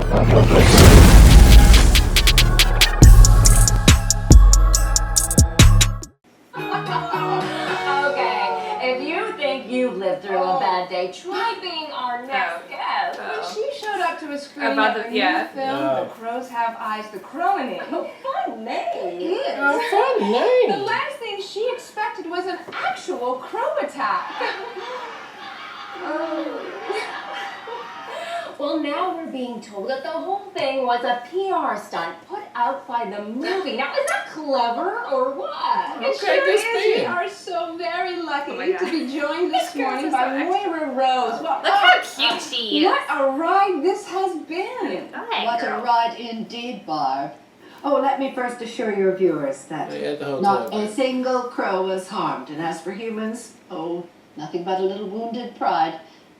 If you think you've lived through a bad day, try being our next guest. When she showed up to a screening of a new film, The Crows Have Eyes, The Crow-ing. Oh, fun name. It is. Fun name. The last thing she expected was an actual crow attack. Well, now we're being told that the whole thing was a PR stunt put out by the movie. Now, is that clever or what? It sure is. We are so very lucky to be joined this morning by Moira Rose. Well, look how cute she is. What a ride this has been. What a ride indeed, Barb. Oh, let me first assure your viewers that not a single crow was harmed. And as for humans, oh, nothing but a little wounded pride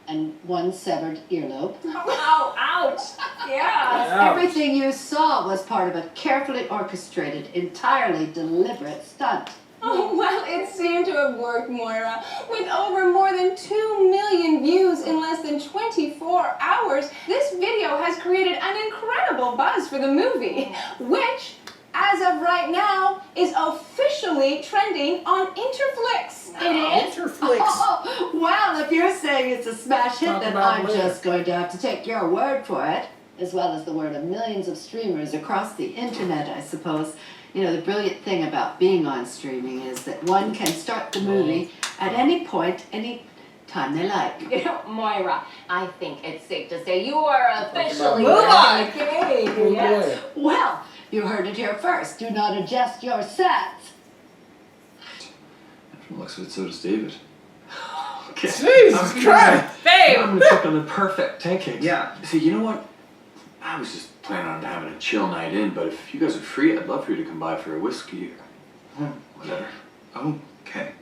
and one severed earlobe. Oh, ouch. Yeah. Everything you saw was part of a carefully orchestrated, entirely deliberate stunt. Oh, well, it seemed to have worked, Moira. With over more than 2 million views in less than 24 hours, this video has created an incredible buzz for the movie, which, as of right now, is officially trending on Interflix. It is? Interflix. Oh, well, if you're saying it's a smash hit, then I'm just going to have to take your word for it, as well as the word of millions of streamers across the internet, I suppose. You know, the brilliant thing about being on streaming is that one can start the movie at any point, any time they like. You know, Moira, I think it's safe to say you are officially Move on. okay. Yes. Well, you heard it here first. Do not adjust your sets. From the looks of it, so does David. Okay. Jesus Christ! Babe! I'm gonna check on the perfect pancakes. Yeah. See, you know what? I was just planning on having a chill night in, but if you guys are free, I'd love for you to come by for a whiskey or whatever. Okay.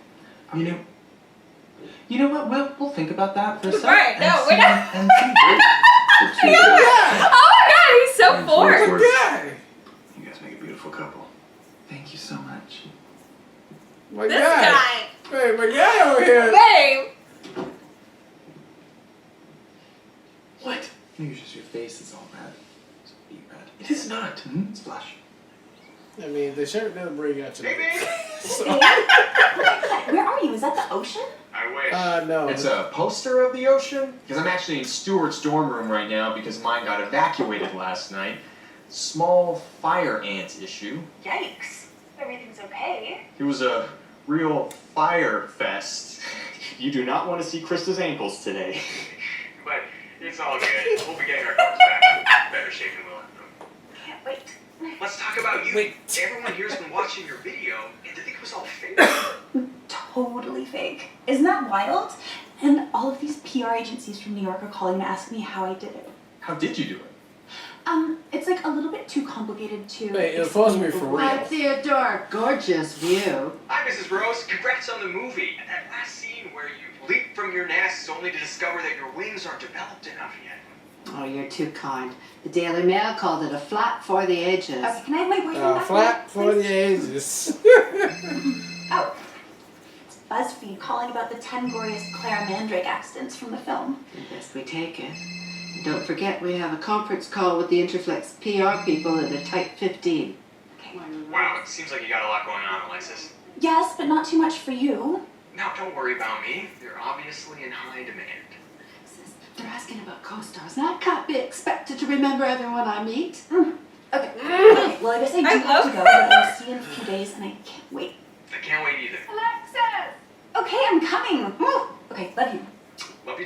You know what? We'll think about that for a second. Right, no, we're not. And see. Oh my god, he's so forced. Guy. You guys make a beautiful couple. Thank you so much. My guy. Hey, my guy over here. Babe! What? Maybe just your face is all red. It's beet red. It is not. It's blush. I mean, the shirt doesn't bring out your Where are you? Is that the ocean? I wish. No. It's a poster of the ocean? Because I'm actually in Stuart's dorm room right now because mine got evacuated last night. Small fire ant issue. Yikes. Everything's okay. It was a real fire fest. You do not want to see Krista's ankles today. But it's all good. We'll be getting our cars back in better shape than we'll have them. Can't wait. Let's talk about you. Wait. Everyone here's been watching your video and they think it was all fake. Totally fake. Isn't that wild? And all of these PR agencies from New York are calling to ask me how I did it. How did you do it? It's like a little bit too complicated to. Wait, it's supposed to be for real. Hi, Theodore. Gorgeous view. Hi, Mrs. Rose. Congrats on the movie. And that last scene where you leap from your nest only to discover that your wings aren't developed enough yet. Oh, you're too kind. The Daily Mail called it a flap for the ages. Okay, can I have my boyfriend back? Flat for please? the ages. Oh. It's BuzzFeed calling about the 10 glorious Clara Mandrake accidents from the film. The best we take it. And don't forget, we have a conference call with the Interflix PR people at a tight 15. Okay. Wow, it seems like you got a lot going on, Alexis. Yes, but not too much for you. Now, don't worry about me. You're obviously in high demand. They're asking about co-stars, and I can't be expected to remember everyone I meet. Okay. Okay. Well, I guess I do have to go, but I'll see you in a few days, and I can't wait. I can't wait either. Alexis! Okay, I'm coming. Okay, love you. Love you.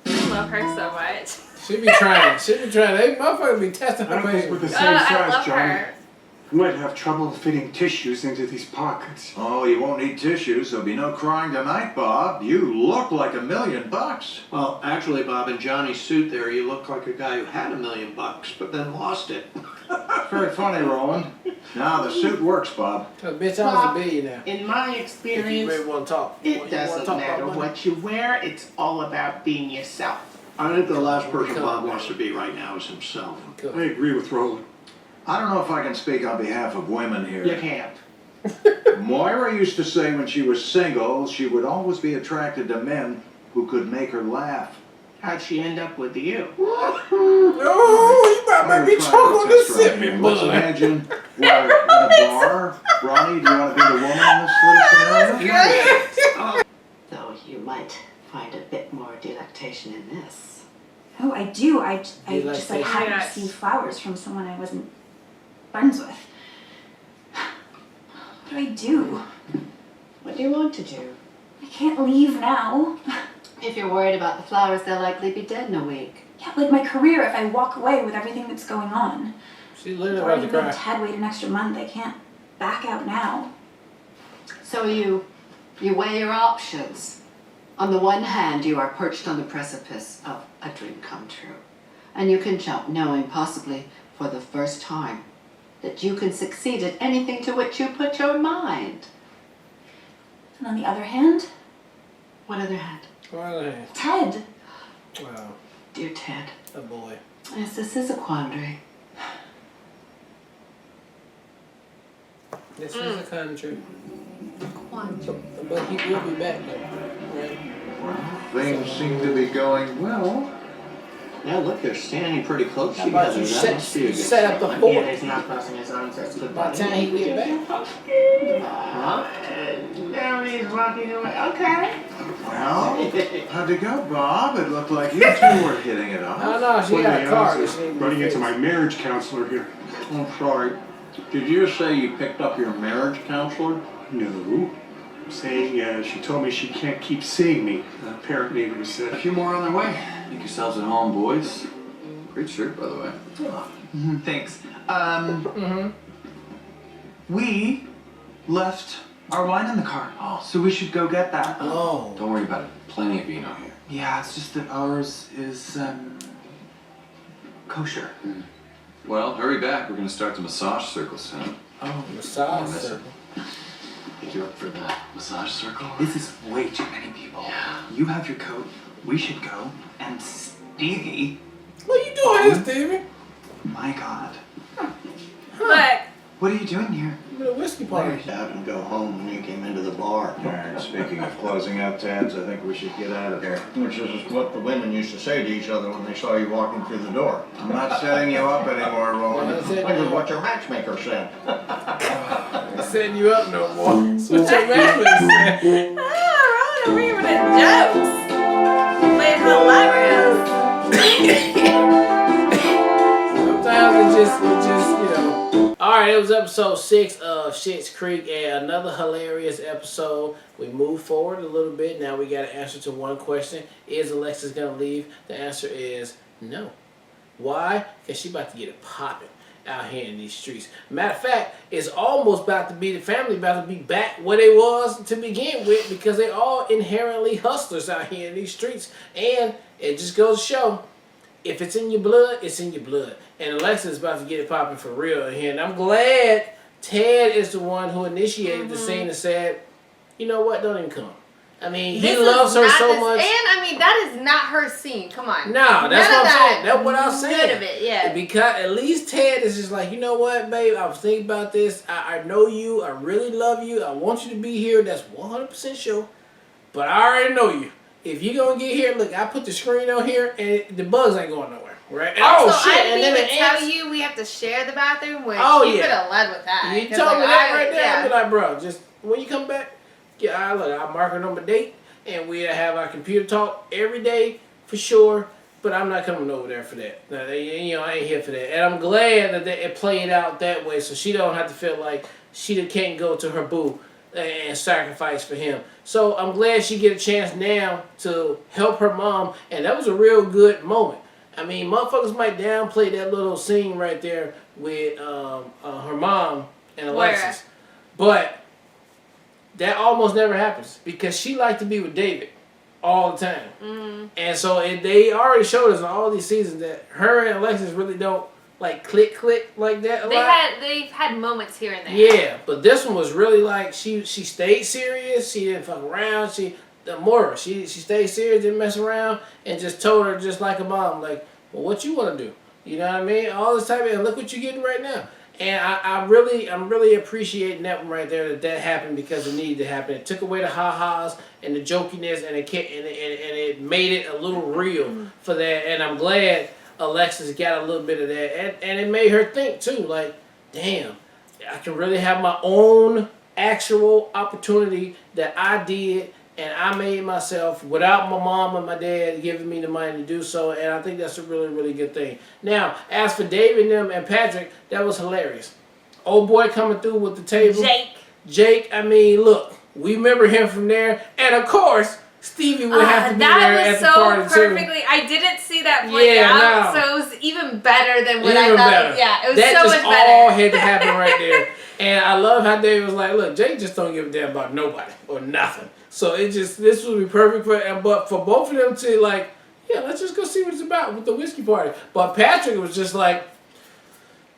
I love her so much. She be trying. They motherfuckers be testing I her don't think we're the patience. same I size, love Johnny. her. We might have trouble fitting tissues into these pockets. Oh, you won't need tissues. There'll be no crying tonight, Bob. You look like $1 million. Well, actually, Bob, in Johnny's suit there, you look like a guy who had $1 million, but then lost it. Very funny, Roland. Now the suit works, Bob. Cause bitch, I was a billionaire. In my If you experience, really want to talk. it doesn't matter what you wear, it's all about being yourself. I think the last person Bob wants to be right now is himself. Good. I agree with Roland. I don't know if I can speak on behalf of women here. You can't. Moira used to say when she was single, she would always be attracted to men who could make her laugh. How'd she end up with you? Oh, you about to make me choke on this sipping, Let's bud. imagine we're in a bar. Ronnie, do you want to be the woman in this little scenario? Though you might find a bit more delectation in this. Oh, I do. I just like hadn't received flowers from someone I wasn't friends with. What do I do? What do you want to do? I can't leave now. If you're worried about the flowers, they'll likely be dead in a week. Yeah, like my career, if I walk away with everything that's going on. She's literally Or about to even cry. if Ted wait an extra month, I can't back out now. So you weigh your options. On the one hand, you are perched on the precipice of a dream come true. And you can jump knowing, possibly for the first time, that you can succeed at anything to which you put your mind. And on the other hand, What other hand? Well, Ted. wow, Dear Ted. a boy. Yes, this is a quandary. This is a country. But he will be back though, right? Things seem to be going well. Yeah, look, they're standing pretty close How about together. you That must be a good set up the sign. fort? He's not crossing his arms. That's good. By the time he get back. Huh? Now he's walking away. Okay. Well, how'd it go, Bob? It looked like you two were hitting it off. Oh no, she got a car. This ain't Running into my marriage counselor here. I'm sorry. Did you say you picked up your marriage counselor? No. I'm saying she told me she can't keep seeing me. Apparently it was A few more on their way. Make yourselves at home, boys. Great shirt, by the way. Thanks. We left our wine in the car, so we should go get that. Oh. Don't worry about it. Plenty of vino here. Yeah, it's just that ours is kosher. Well, hurry back. We're going to start the massage circle soon. Massage miss it. circle. Pick you up for the massage circle? This is way too many people. You have your coat. We should go. And Stevie, What are you doing here, Stevie? my God, Look, what are you doing here? A whiskey party. Happened to go home when you came into the bar. Alright, speaking of closing out tabs, I think we should get out of here. Which is what the women used to say to each other when they saw you walking through the door. I'm not setting you up anymore, Roland. Well, I said This you- is what your matchmaker said. I'm setting you up no more. That's what your matchmaker said. oh, Roland, we were the jokes. Playing hilarious. Sometimes it just, you know. Alright, it was episode 6 of Schitt's Creek, and another hilarious episode. We moved forward a little bit. Now we got an answer to one question. Is Alexis going to leave? The answer is no. Why? Because she about to get it popping out here in these streets. Matter of fact, it's almost about to be, the family about to be back where they was to begin with, because they all inherently hustlers out here in these streets. And it just goes to show, if it's in your blood, it's in your blood. And Alexis is about to get it popping for real in here. And I'm glad Ted is the one who initiated the scene and said, you know what, don't even come. I mean, he loves her so much. And I mean, that is not her scene. Come on. No, that's what I'm saying. That's what I'm None saying. of it, yeah. Because at least Ted is just like, you know what, babe, I was thinking about this. I know you. I really love you. I want you to be here. That's 100% sure. But I already know you. If you're going to get here, look, I put the screen on here, and the bugs ain't going nowhere. Right? Also, Oh, shit. I didn't And then even the tell ants. you we have to share the bathroom, which Oh, you yeah. could have led with that. You 'cause, told me like, that right there. yeah. I'd be like, bro, just when you come back, I'll mark her on my date, and we'll have our computer talk every day for sure. But I'm not coming over there for that. No, I ain't here for that. And I'm glad that it played out that way, so she don't have to feel like she can't go to her boo and sacrifice for him. So I'm glad she get a chance now to help her mom, and that was a real good moment. I mean, motherfuckers might downplay that little scene right there with her mom and Alexis. But that almost never happens because she liked to be with David all the time. Mm-hmm. And so they already showed us in all these seasons that her and Alexis really don't like click like that a lot. They've had moments here and there. Yeah, but this one was really like she stayed serious. She didn't fuck around. She stayed serious, didn't mess around, and just told her just like a mom, like, well, what you want to do? You know what I mean? All this type of, and look what you're getting right now. And I'm really appreciating that one right there, that happened because it needed to happen. It took away the ha-has and the jokiness, and it made it a little real for that. And I'm glad Alexis got a little bit of that, and it made her think too. Like, damn, I can really have my own actual opportunity that I did and I made myself without my mom and my dad giving me the money to do so, and I think that's a really, really good thing. Now, as for David and Patrick, that was hilarious. Old boy coming through with the table. Jake, I mean, look, we remember him from there, and of course, Stevie would have to be there at the party too. That was so perfectly. I didn't see that play out, so it was even better than what I thought. Better. Yeah, it was that so much better. That all had to happen right there. And I love how David was like, look, Jake just don't give a damn about nobody or nothing. So this would be perfect but for both of them to like, yeah, let's just go see what it's about with the whiskey party. But Patrick was just like,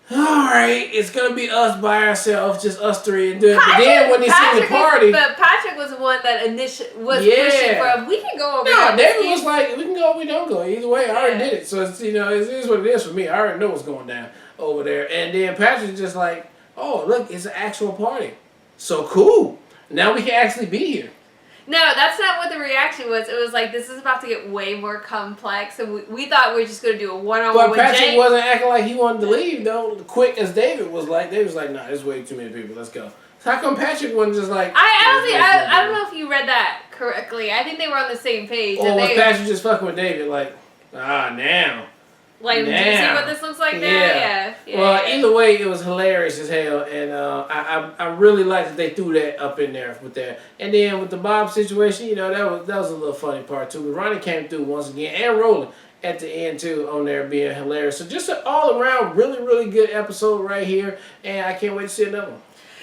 all right, it's gonna be us by ourselves, just us three, and do it. But then when they see the party, but Patrick was the one that pushing for we can go over. No, David was like, we can go, we don't go. Either way, I already did it. So it's, it is what it is for me. I already know what's going down over there. And then Patrick's just like, oh, look, it's an actual party. So cool. Now we can actually be here. No, that's not what the reaction was. It was like, this is about to get way more complex. And we thought we were just going to do a one-on-one with Patrick Jake. wasn't acting like he wanted to leave, though, quick as David was like. David was like, nah, there's way too many people. Let's go. So how come Patrick wasn't just like... I don't know if you read that correctly. I think they were on the same page. Or was Patrick just fucking with David like, now... Like, do you see what this looks like now? Yeah. Well, either way, it was hilarious as hell, and I really liked that they threw that up in there with that. And then with the Bob situation, that was a little funny part too. But Ronnie came through once again, and Roland at the end too on there being hilarious. So just an all around really, really good episode right here, and I can't wait to see another one.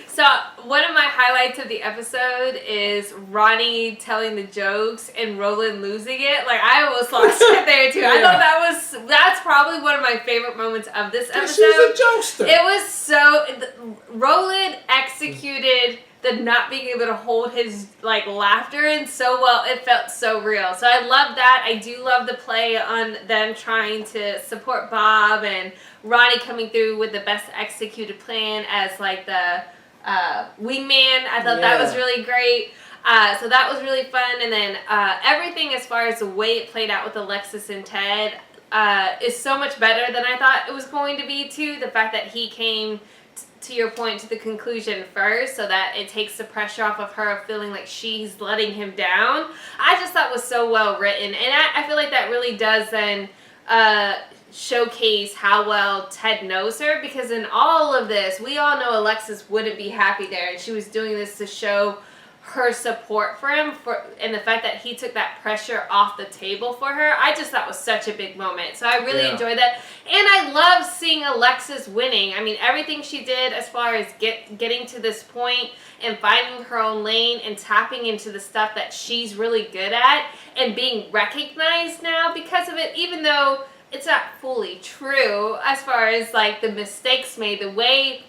So one of my highlights of the episode is Ronnie telling the jokes and Roland losing it. Like, I almost lost it there too. I thought that's probably one of my favorite moments of this episode. She's a jokester. It was Roland executed the not being able to hold his laughter in so well. It felt so real. So I love that. I do love the play on them trying to support Bob and Ronnie coming through with the best executed plan as the Wingman. I thought that was really great. So that was really fun. And then everything as far as the way it played out with Alexis and Ted is so much better than I thought it was going to be too. The fact that he came, to your point, to the conclusion first, so that it takes the pressure off of her feeling like she's letting him down. I just thought was so well written. And I feel like that really does then showcase how well Ted knows her, because in all of this, we all know Alexis wouldn't be happy there, and she was doing this to show her support for him, and the fact that he took that pressure off the table for her. I just thought was such a big moment. So I really enjoyed that, and I love seeing Alexis winning. I mean, everything she did as far as getting to this point and finding her own lane and tapping into the stuff that she's really good at and being recognized now because of it, even though it's not fully true as far as the mistakes made. The way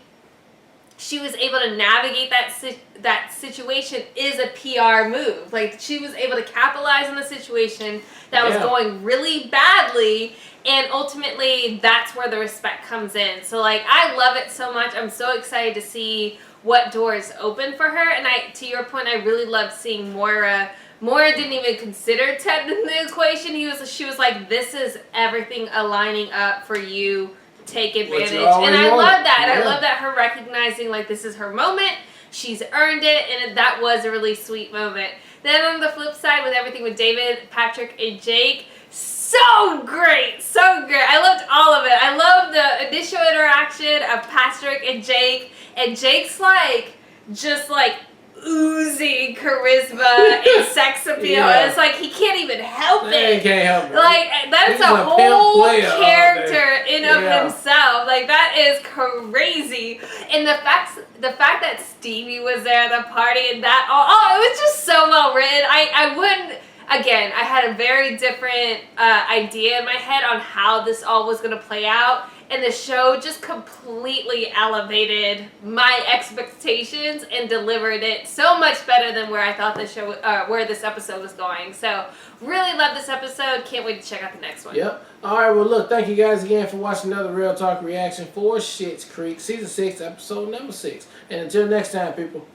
she was able to navigate that situation is a PR move. She was able to capitalize on the situation that was going really badly, and ultimately that's where the respect comes in. So I love it so much. I'm so excited to see what doors open for her. And to your point, I really loved seeing Moira. Moira didn't even consider Ted in the equation. She was like, this is everything aligning up for you. Take advantage. And I love that. I love that her recognizing this is her moment. She's earned it, and that was a really sweet moment. Then on the flip side, with everything with David, Patrick, and Jake, so great. So great. I loved all of it. I love the initial interaction of Patrick and Jake, and Jake's just oozing charisma and sex appeal. It's he can't even help it. He can't help it. That's a whole character in of himself. That is crazy. And the fact that Stevie was there at the party and that it was just so well written. I wouldn't. Again, I had a very different idea in my head on how this all was going to play out. And the show just completely elevated my expectations and delivered it so much better than where I thought the show, where this episode was going. So really love this episode. Can't wait to check out the next one. Yep. All right. Well, look. Thank you guys again for watching another Real Talk reaction for Schitt's Creek, season 6, episode number 6. And until next time, people.